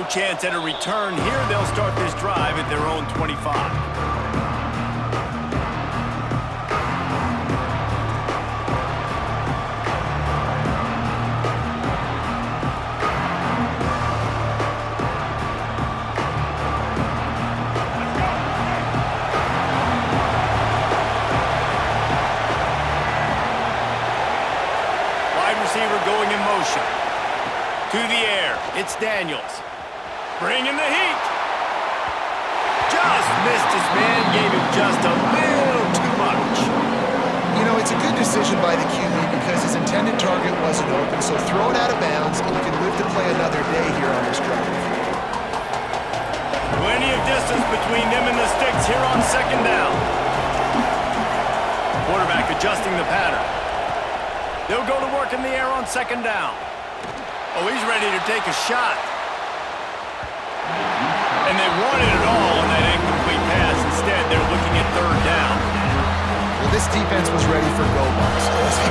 chance at a return here. They'll start this drive at their own 25. Receiver going in motion. To the air. It's Daniels. Bringing the heat. Just missed his man. Gave him just a little too much. You know, it's a good decision by the QB because his intended target wasn't open, so throw it out of bounds and you can live to play another day here on this drive. Plenty of distance between them and the sticks here on second down. Quarterback adjusting the pattern. They'll go to work in the air on second down. Oh, he's ready to take a shot. And they wanted it all on that incomplete pass. Instead, they're looking at third down. Well, this defense was ready for go-bumps.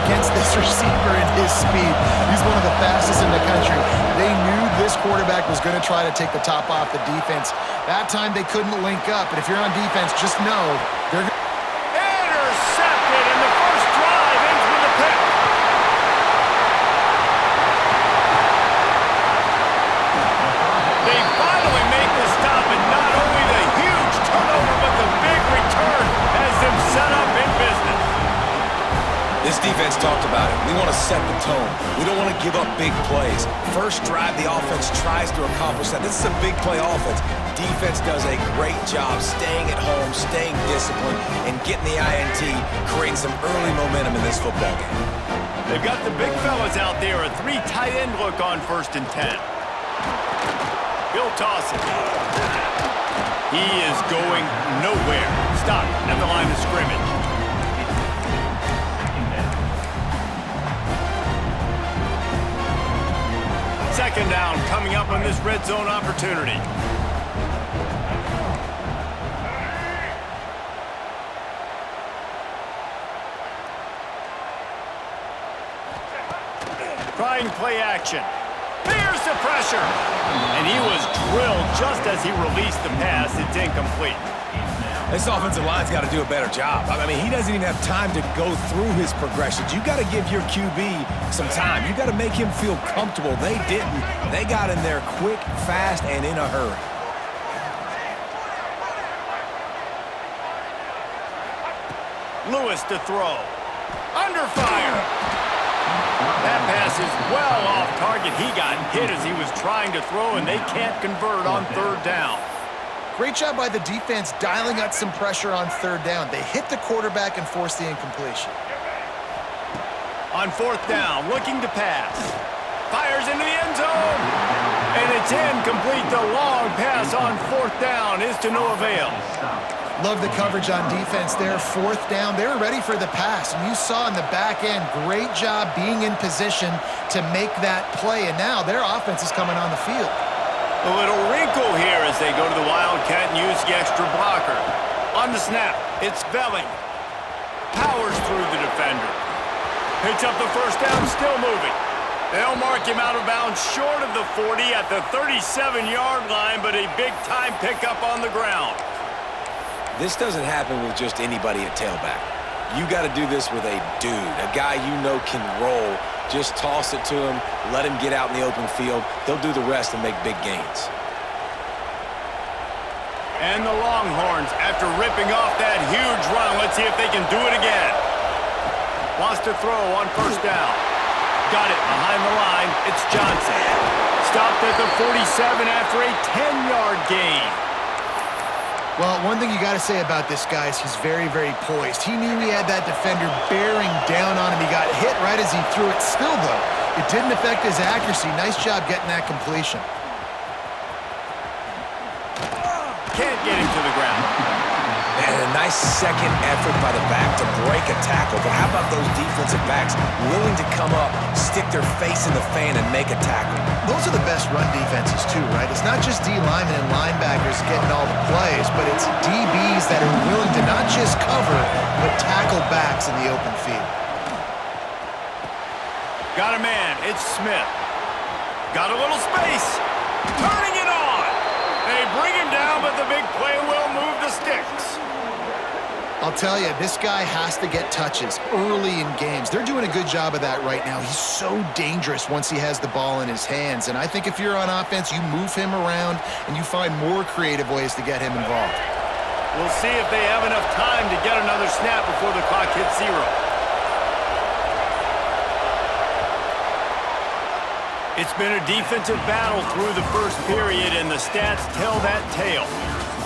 Against this receiver and his speed, he's one of the fastest in the country. They knew this quarterback was going to try to take the top off the defense. That time, they couldn't link up. But if you're on defense, just know they're going to... Intercepted in the first drive into the pick. They finally make the stop, and not only the huge turnover, but the big return has them set up in business. This defense talked about it. We want to set the tone. We don't want to give up big plays. First drive, the offense tries to accomplish that. This is a big play offense. Defense does a great job staying at home, staying disciplined, and getting the INT, creating some early momentum in this football game. They've got the big fellas out there, a 3 tight end look on 1st and 10. He'll toss it. He is going nowhere. Stop at the line of scrimmage. Second down coming up on this red zone opportunity. Trying play action. Here's the pressure. And he was drilled just as he released the pass. It's incomplete. This offensive line's got to do a better job. I mean, he doesn't even have time to go through his progressions. You got to give your QB some time. You got to make him feel comfortable. They didn't. They got in there quick, fast, and in a hurry. Lewis to throw. Under fire. That pass is well off target. He got hit as he was trying to throw, and they can't convert on third down. Great job by the defense dialing up some pressure on third down. They hit the quarterback and forced the incompletion. On 4th down, looking to pass. Fires into the end zone. And it's incomplete. The long pass on 4th down is to no avail. Love the coverage on defense there. 4th down, they were ready for the pass. And you saw in the back end, great job being in position to make that play. And now their offense is coming on the field. A little wrinkle here as they go to the Wildcat and use the extra blocker. On the snap, it's Velling. Powers through the defender. Picks up the first down, still moving. They'll mark him out of bounds short of the 40 at the 37-yard line, but a big-time pickup on the ground. This doesn't happen with just anybody at tailback. You got to do this with a dude, a guy you know can roll. Just toss it to him, let him get out in the open field. He'll do the rest and make big gains. And the Longhorns, after ripping off that huge run, let's see if they can do it again. Wants to throw on 1st down. Got it behind the line. It's Johnson. Stopped at the 47 after a 10-yard gain. Well, one thing you got to say about this guy is he's very, very poised. He knew he had that defender bearing down on him. He got hit right as he threw it. Still, though, it didn't affect his accuracy. Nice job getting that completion. Can't get him to the ground. And a nice second effort by the back to break a tackle. But how about those defensive backs willing to come up, stick their face in the fan, and make a tackle? Those are the best run defenses, too, right? It's not just D linemen and linebackers getting all the plays, but it's DBs that are willing to not just cover, but tackle backs in the open field. Got a man. It's Smith. Got a little space. Turning it on. bring him down, but the big play will move the sticks. I'll tell you, this guy has to get touches early in games. They're doing a good job of that right now. He's so dangerous once he has the ball in his hands. And I think if you're on offense, you move him around and you find more creative ways to get him involved. We'll see if they have enough time to get another snap before the clock hits 0. It's been a defensive battle through the first period, and the stats tell that tale.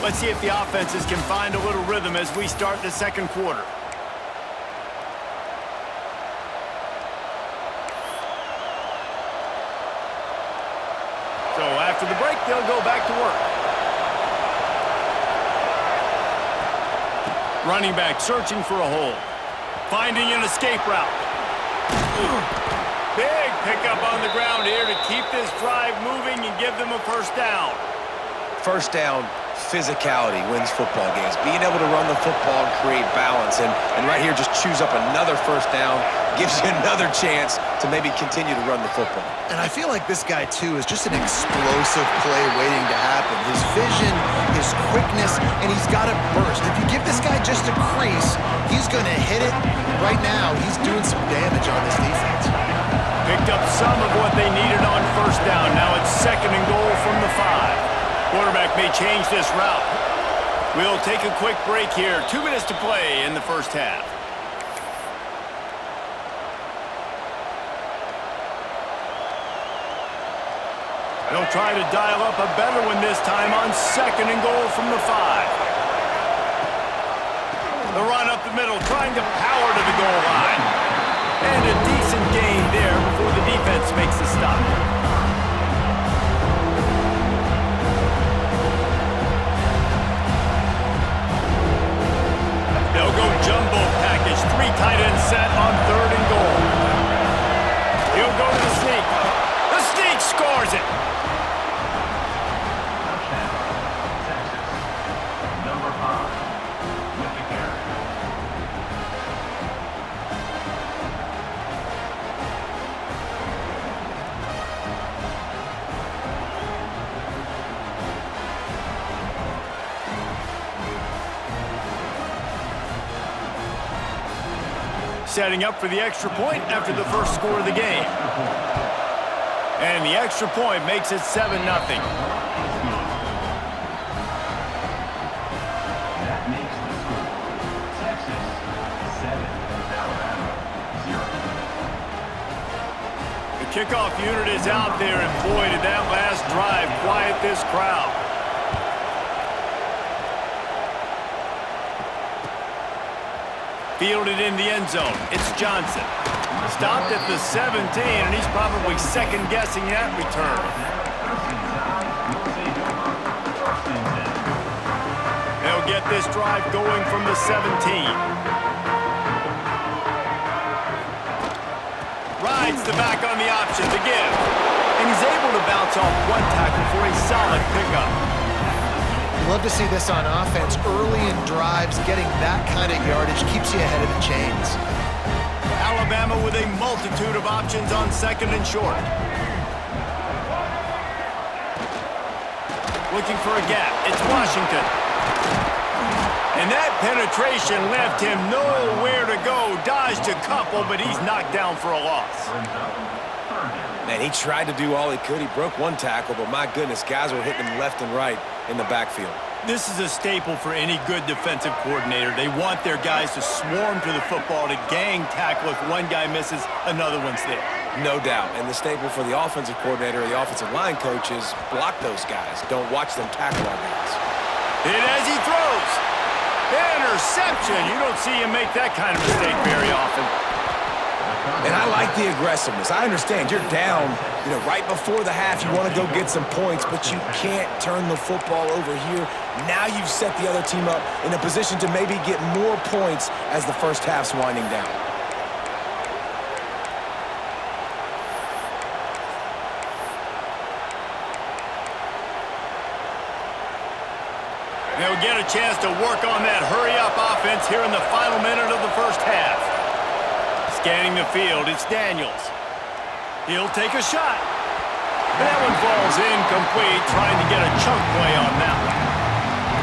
Let's see if the offenses can find a little rhythm as we start the second quarter. So after the break, they'll go back to work. Running back searching for a hole. Finding an escape route. Big pickup on the ground here to keep this drive moving and give them a first down. First down, physicality wins football games. Being able to run the football and create balance. And right here, just choose up another first down. Gives you another chance to maybe continue to run the football. And I feel like this guy, too, is just an explosive play waiting to happen. His vision, his quickness, and he's got a burst. If you give this guy just a crease, he's going to hit it. Right now, he's doing some damage on this defense. Picked up some of what they needed on first down. Now it's 2nd and goal from the 5. Quarterback may change this route. We'll take a quick break here. 2 minutes to play in the first half. They'll try to dial up a better one this time on 2nd and goal from the 5. The run up the middle, trying to power to the goal line. And a decent gain there before the defense makes the stop. They'll go jumbo package, 3 tight ends set on 3rd and goal. He'll go to the sneak. The sneak scores it. Setting up for the extra point after the first score of the game. And the extra point makes it 7-0. That makes the score. Texas 7, Alabama 0. The kickoff unit is out there, and boy, did that last drive quiet this crowd. Fielded in the end zone. It's Johnson. Stopped at the 17, and he's probably second-guessing that return. They'll get this drive going from the 17. Rides the back on the option to give. And he's able to bounce off one tackle for a solid pickup. Love to see this on offense. Early in drives, getting that kind of yardage keeps you ahead of the chains. Alabama with a multitude of options on 2nd and short. Looking for a gap. It's Washington. And that penetration left him nowhere to go. Dodged a couple, but he's knocked down for a loss. Man, he tried to do all he could. He broke one tackle, but my goodness, guys were hitting him left and right in the backfield. This is a staple for any good defensive coordinator. They want their guys to swarm to the football, to gang tackle. If one guy misses, another one's there. No doubt. And the staple for the offensive coordinator or the offensive line coach is block those guys. Don't watch them tackle our guys. Hit as he throws. Interception. You don't see him make that kind of mistake very often. And I like the aggressiveness. I understand you're down, right before the half. You want to go get some points, but you can't turn the football over here. Now you've set the other team up in a position to maybe get more points as the first half's winding down. They'll get a chance to work on that hurry-up offense here in the final minute of the first half. Scanning the field, it's Daniels. He'll take a shot. And that one falls incomplete, trying to get a chunk play on that one.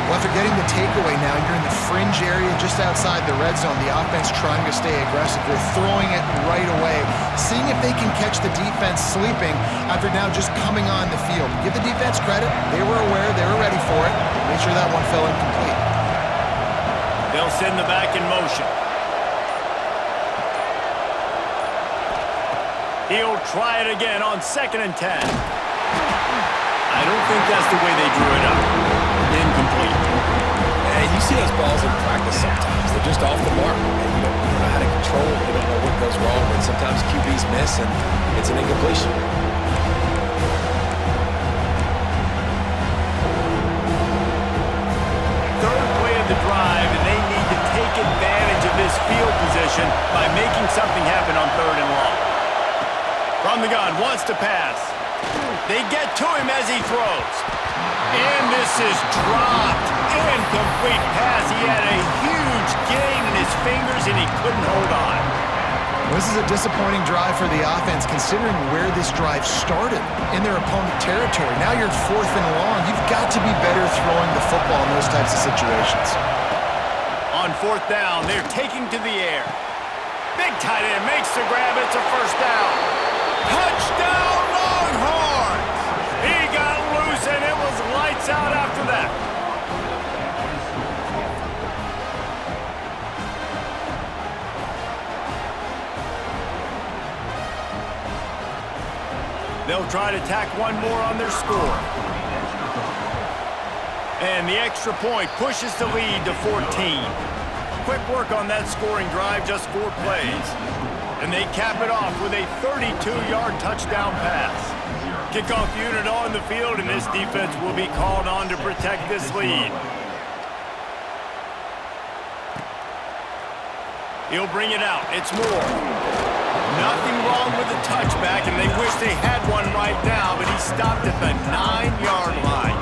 Well, after getting the takeaway now, you're in the fringe area just outside the red zone. The offense trying to stay aggressive. They're throwing it right away, seeing if they can catch the defense sleeping after now just coming on the field. Give the defense credit. They were aware. They were ready for it. Make sure that one fell incomplete. They'll send the back in motion. He'll try it again on 2nd and 10. I don't think that's the way they drew it up. Incomplete. And you see those balls in practice sometimes. They're just off the mark. And you don't know how to control it. You don't know what goes wrong. And sometimes QBs miss, and it's an incompletion. Third play of the drive, and they need to take advantage of this field position by making something happen on 3rd and long. From the gun, wants to pass. They get to him as he throws. And this is dropped. Incomplete pass. He had a huge gain in his fingers, and he couldn't hold on. This is a disappointing drive for the offense, considering where this drive started, in their opponent territory. Now you're at 4th and long. You've got to be better throwing the football in those types of situations. On 4th down, they're taking to the air. Big tight end makes the grab. It's a 1st down. Touchdown, Longhorns! He got loose, and it was lights out after that. They'll try to tack one more on their score. And the extra point pushes the lead to 14. Quick work on that scoring drive, just 4 plays. And they cap it off with a 32-yard touchdown pass. Kickoff unit on the field, and this defense will be called on to protect this lead. He'll bring it out. It's Moore. Nothing wrong with the touchback, and they wish they had one right now, but he stopped at the 9-yard line.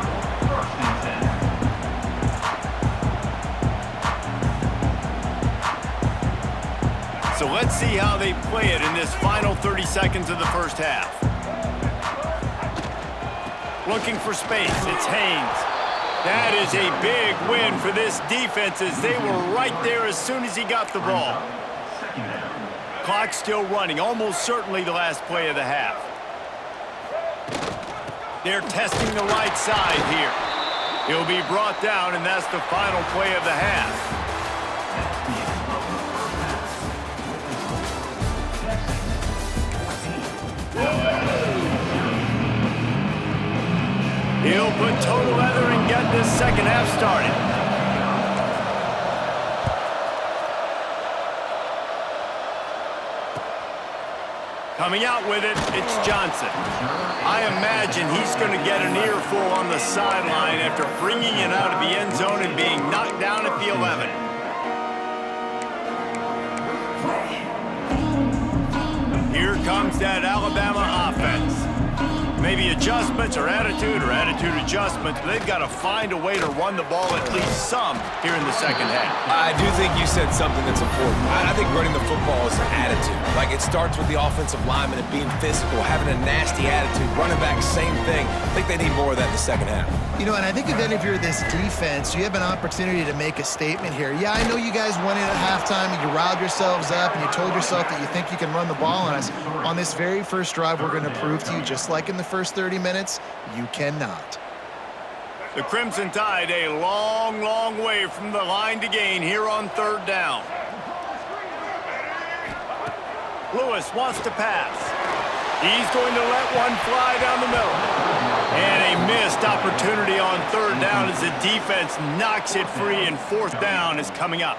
So let's see how they play it in this final 30 seconds of the first half. Looking for space, it's Haynes. That is a big win for this defense, as they were right there as soon as he got the ball. Clock still running, almost certainly the last play of the half. They're testing the right side here. He'll be brought down, and that's the final play of the half. He'll put total leather and get this second half started. Coming out with it, it's Johnson. I imagine he's going to get an earful on the sideline after bringing it out of the end zone and being knocked down at the 11. Here comes that Alabama offense. Maybe adjustments or attitude adjustments, but they've got to find a way to run the ball at least some here in the second half. I do think you said something that's important. I think running the football is an attitude. Like, it starts with the offensive lineman and being physical, having a nasty attitude. Running back, same thing. I think they need more of that in the second half. You know, and I think if you're this defense, you have an opportunity to make a statement here. Yeah, I know you guys went in at halftime and you riled yourselves up and you told yourself that you think you can run the ball on us. On this very first drive, we're going to prove to you, just like in the first 30 minutes, you cannot. The Crimson Tide a long, long way from the line to gain here on 3rd down. Lewis wants to pass. He's going to let one fly down the middle. And a missed opportunity on 3rd down as the defense knocks it free, and 4th down is coming up.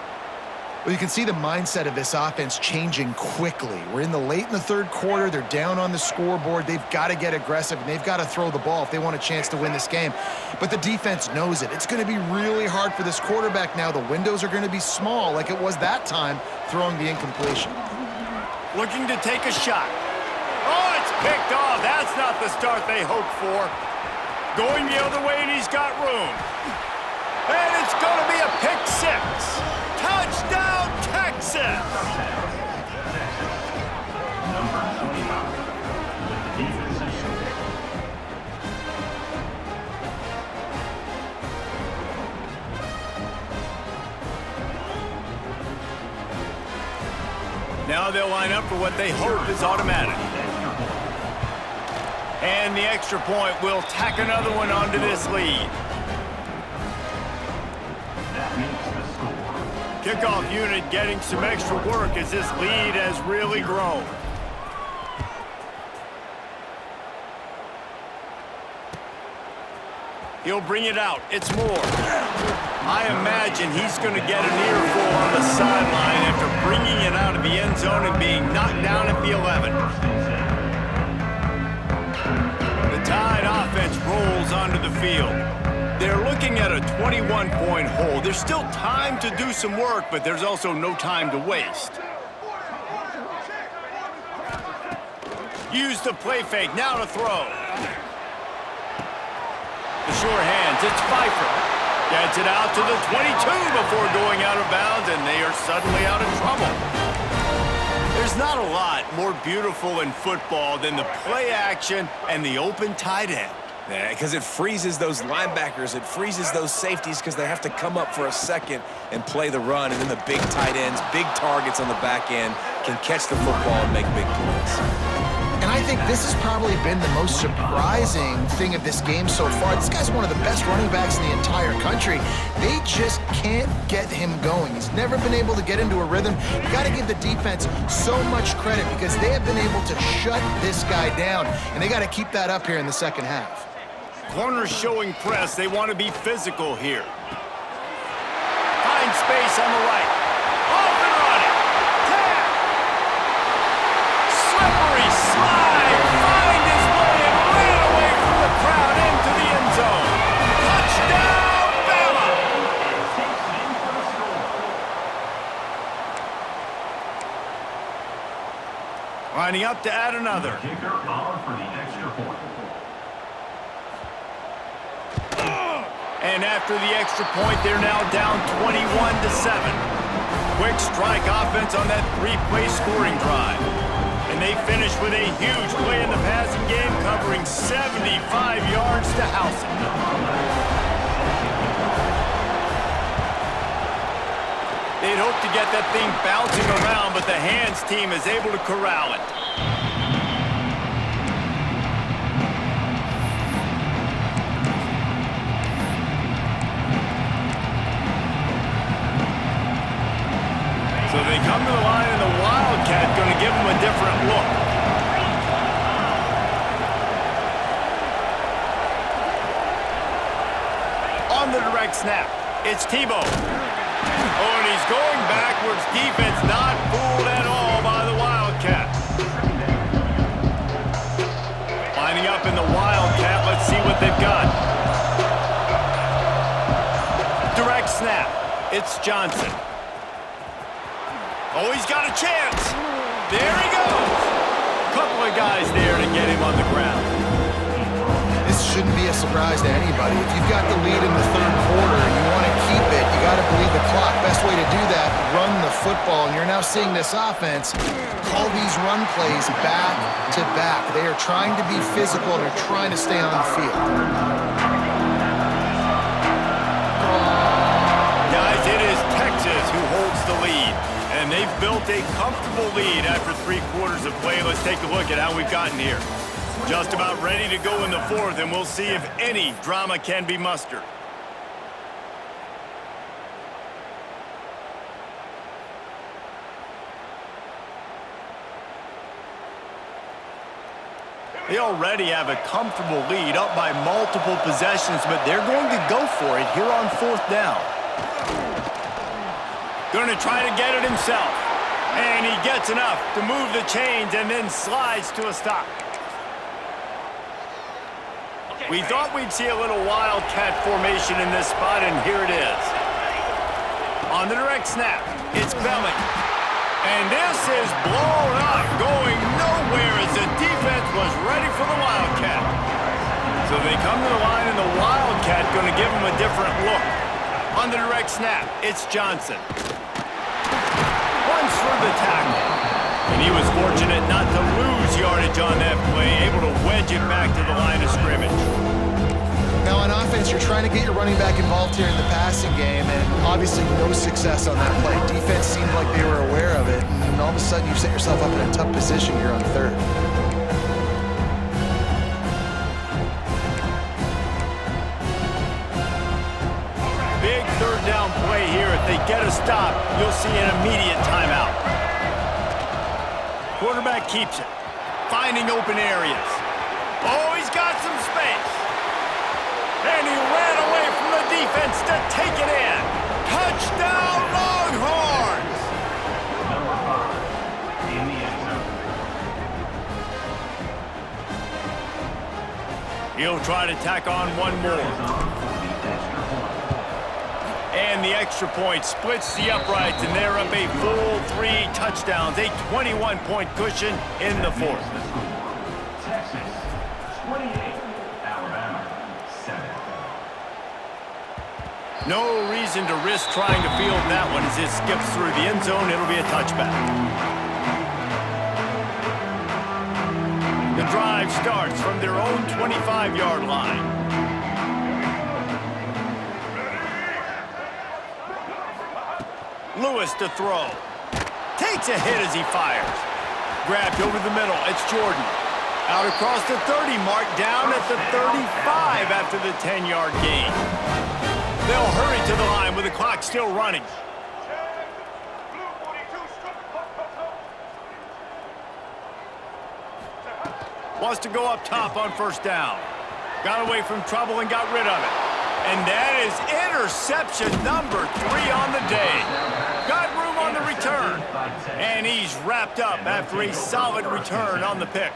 Well, you can see the mindset of this offense changing quickly. We're in the 3rd quarter. They're down on the scoreboard. They've got to get aggressive, and they've got to throw the ball if they want a chance to win this game. But the defense knows it. It's going to be really hard for this quarterback now. The windows are going to be small like it was that time throwing the incompletion. Looking to take a shot. Oh, it's picked off. That's not the start they hoped for. Going the other way, and he's got room. And it's going to be a pick 6. Touchdown, Texas! Now they'll line up for what they hope is automatic. And the extra point will tack another one onto this lead. That makes the score. Kickoff unit getting some extra work as this lead has really grown. He'll bring it out. It's more. I imagine he's going to get an earful on the sideline after bringing it out of the end zone and being knocked down at the 11. The Tide offense rolls onto the field. They're looking at a 21-point hole. There's still time to do some work, but there's also no time to waste. Use the play fake. Now to throw. The sure hands, it's Pfeiffer. Gets it out to the 22 before going out of bounds, and they are suddenly out of trouble. There's not a lot more beautiful in football than the play action and the open tight end. Yeah, because it freezes those linebackers. It freezes those safeties because they have to come up for a second and play the run, and then the big tight ends, big targets on the back end can catch the football and make big plays. And I think this has probably been the most surprising thing of this game so far. This guy's one of the best running backs in the entire country. They just can't get him going. He's never been able to get into a rhythm. You got to give the defense so much credit because they have been able to shut this guy down, and they got to keep that up here in the second half. Corners showing press. They want to be physical here. Find space on the right. Off and running. Tap. Slippery slide. Find his way and ran away from the crowd into the end zone. Touchdown, Bama! Lining up to add another. Kicker on for the extra point. And after the extra point, they're now down 21-7. Quick strike offense on that three-play scoring drive. And they finish with a huge play in the passing game, covering 75 yards to house it. They'd hope to get that thing bouncing around, but the hands team is able to corral it. So they come to the line, and the Wildcat going to give them a different look. On the direct snap, it's Tebow. Oh, and he's going backwards. Defense not fooled at all by the Wildcat. Lining up in the Wildcat. Let's see what they've got. Direct snap. It's Johnson. Oh, he's got a chance. There he goes. Couple of guys there to get him on the ground. This shouldn't be a surprise to anybody. If you've got the lead in the third quarter and you want to keep it, you got to bleed the clock. Best way to do that, run the football. And you're now seeing this offense call these run plays back to back. They are trying to be physical and they're trying to stay on the field. Guys, it is Texas who holds the lead. And they've built a comfortable lead after 3 quarters of play. Let's take a look at how we've gotten here. Just about ready to go in the fourth, and we'll see if any drama can be mustered. They already have a comfortable lead, up by multiple possessions, but they're going to go for it here on 4th down. Going to try to get it himself. And he gets enough to move the chains and then slides to a stop. We thought we'd see a little Wildcat formation in this spot, and here it is. On the direct snap, it's Belling. And this is blown up, going nowhere as the defense was ready for the Wildcat. So they come to the line, and the Wildcat going to give them a different look. On the direct snap, it's Johnson. Runs through the tackle. And he was fortunate not to lose yardage on that play, able to wedge it back to the line of scrimmage. Now on offense, you're trying to get your running back involved here in the passing game, and obviously no success on that play. Defense seemed like they were aware of it, and all of a sudden you've set yourself up in a tough position here on third. Big third down play here. If they get a stop, you'll see an immediate timeout. Quarterback keeps it, finding open areas. Oh, he's got some space. And he ran away from the defense to take it in. Touchdown, Longhorns! Number 5 in the end zone. He'll try to tack on one more. And the extra point splits the uprights, and they're up a full 3 touchdowns, a 21-point cushion in the fourth. Texas 28, Alabama 7. No reason to risk trying to field that one as it skips through the end zone. It'll be a touchback. The drive starts from their own 25-yard line. Lewis to throw. Takes a hit as he fires. Grabbed over the middle. It's Jordan. Out across the 30 mark, down at the 35 after the 10-yard gain. They'll hurry to the line with the clock still running. Wants to go up top on first down. Got away from trouble and got rid of it. And that is interception number 3 on the day. Got room on the return. And he's wrapped up after a solid return on the pick.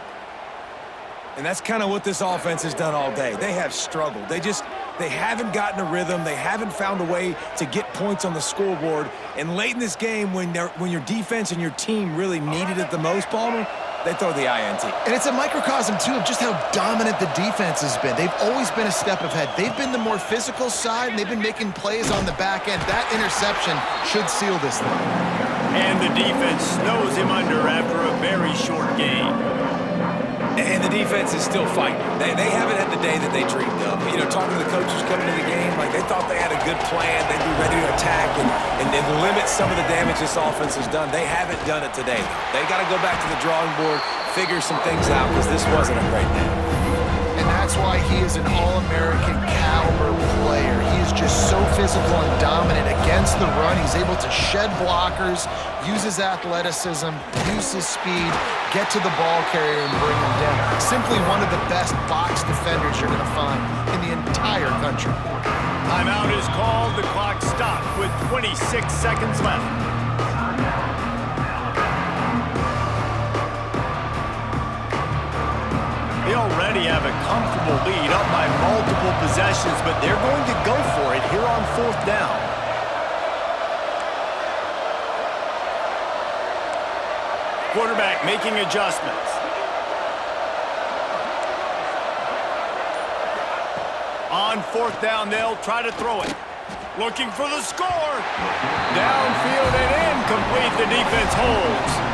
And that's kind of what this offense has done all day. They have struggled. They haven't gotten a rhythm. They haven't found a way to get points on the scoreboard. And late in this game, when your defense and your team really needed it the most, Palmer, they throw the INT. And it's a microcosm, too, of just how dominant the defense has been. They've always been a step ahead. They've been the more physical side, and they've been making plays on the back end. That interception should seal this thing. And the defense snows him under after a very short game. And the defense is still fighting. They haven't had the day that they dreamed of. You know, talking to the coaches coming to the game, like they thought they had a good plan. They'd be ready to attack and limit some of the damage this offense has done. They haven't done it today. They got to go back to the drawing board, figure some things out, because this wasn't a great day. And that's why he is an All-American caliber player. He is just so physical and dominant against the run. He's able to shed blockers, use his athleticism, use his speed, get to the ball carrier and bring him down. Simply one of the best box defenders you're going to find in the entire country. Timeout is called. The clock stopped with 26 seconds left. They already have a comfortable lead, up by multiple possessions, but they're going to go for it here on fourth down. Quarterback making adjustments. On fourth down, they'll try to throw it. Looking for the score. Downfield and incomplete. The defense holds.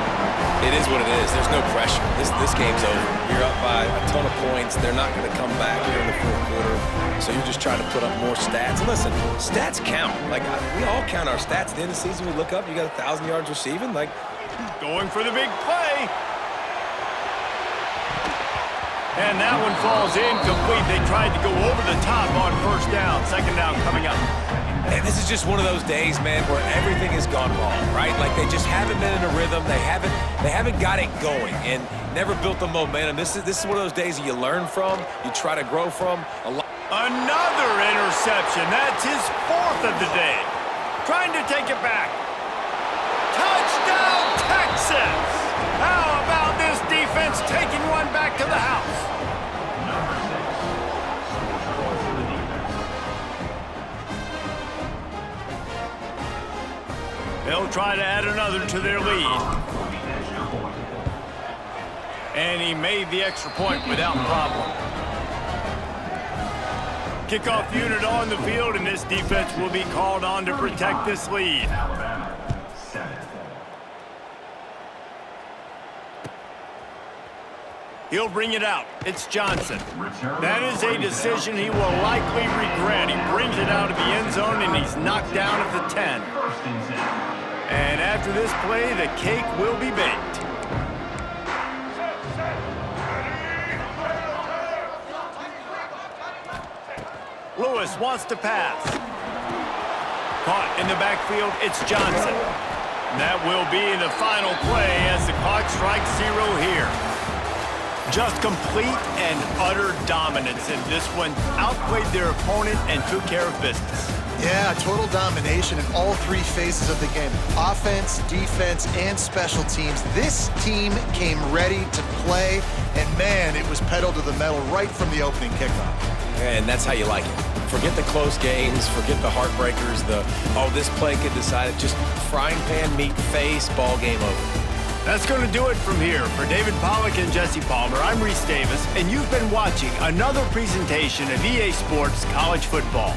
It is what it is. There's no pressure. This game's over. You're up by a ton of points. They're not going to come back here in the fourth quarter. So you're just trying to put up more stats. And listen, stats count. Like, we all count our stats. At the end of the season, we look up, you got 1,000 yards receiving. Like, going for the big play. And that one falls incomplete. They tried to go over the top on first down. Second down coming up. and this is just one of those days, man, where everything has gone wrong, right? Like they just haven't been in a rhythm. They haven't got it going and never built the momentum. This is one of those days that you learn from, you try to grow from. Another interception. That's his fourth of the day. Trying to take it back. Touchdown, Texas! How about this defense taking one back to the house? They'll try to add another to their lead. And he made the extra point without problem. Kickoff unit on the field, and this defense will be called on to protect this lead. He'll bring it out. It's Johnson. Return That is a decision he will likely regret. He brings it out of the end zone, and he's knocked down at the 10. First and 10. And after this play, the cake will be baked. Lewis wants to pass. Caught in the backfield, it's Johnson. That will be the final play as the clock strikes 0 here. Just complete and utter dominance in this one. Outplayed their opponent and took care of business. Yeah, total domination in all three phases of the game. Offense, defense, and special teams. This team came ready to play, and man, it was pedal to the metal right from the opening kickoff. And that's how you like it. Forget the close games, forget the heartbreakers, this play could decide it. Just frying pan, meat face, ball game over. That's going to do it from here. For David Pollack and Jesse Palmer, I'm Reese Davis, and you've been watching another presentation of EA Sports College Football.